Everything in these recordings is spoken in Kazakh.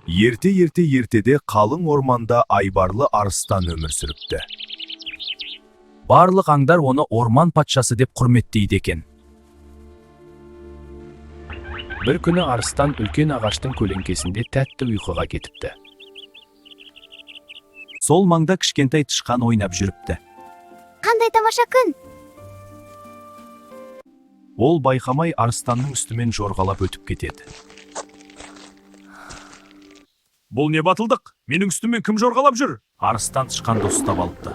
Ертеде қалың орманда айбарлы арыстан өмір сүріпті. Барлық аңдар оны орман патшасы деп құрметтейді екен. Бір күні арыстан үлкен ағаштың көлеңкесінде тәтті ұйқыға кетіпті. Сол маңда кішкентай тышқан ойнап жүріпті. Қандай тамаша күн! Ол байқамай арыстанның үстімен жорғалап өтіп кетеді. Бұл не батылдық? Менің үстіммен кім жорғалап жүр? Арыстан тышқанды ұстап алыпты.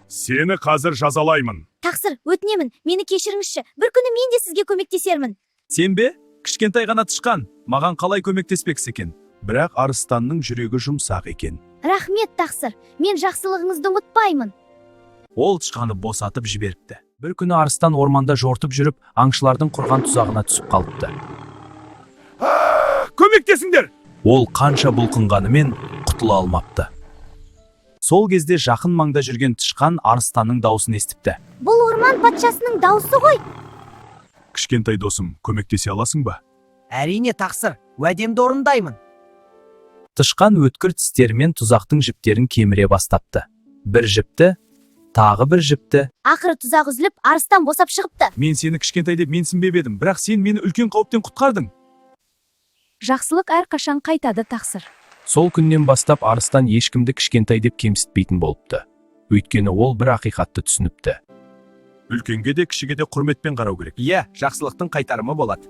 Сені қазір жазалаймын. Тақсыр, өтінемін, мені кешіріңізші. Бір күні мен де сізге көмектесермін. Сен бе? Кішкентай ғана тышқан. Маған қалай көмектеспексің екен? Бірақ арыстанның жүрегі жұмсақ екен. Рахмет, Тақсыр. Мен жақсылығыңызды ұмытпаймын. Ол тышқанды босатып жіберіпті. Бір күні арыстан орманда жортып жүріп, аңшылардың құрған тұзағына түсіп қалыпты. Көмектесіңдер! Ол қанша бұлқынғанымен құтыла алмапты. Сол кезде жақын маңда жүрген тышқан арыстанның даусын естіпті. Бұл орман патшасының дауысы ғой. Кішкентай досым, көмектесе аласың ба? Әрине, Тақсыр, уәдемді орындаймын. Тышқан өткір тістерімен тұзақтың жіптерін кеміре бастапты. Бір жіпті, тағы бір жіпті. Ақыры тұзақ үзіліп, арыстан босап шығыпты. Мен сені кішкентай деп менсінбеп едім, бірақ сен мені үлкен қауіптен құтқардың. Жақсылық әрқашан қайтады, Тақсыр. Сол күннен бастап арыстан ешкімді кішкентай деп кемсітпейтін болыпты. Өйткені ол бір ақиқатты түсініпті. Үлкенге де кішіге де құрметпен қарау керек. Иә, жақсылықтың қайтарымы болады.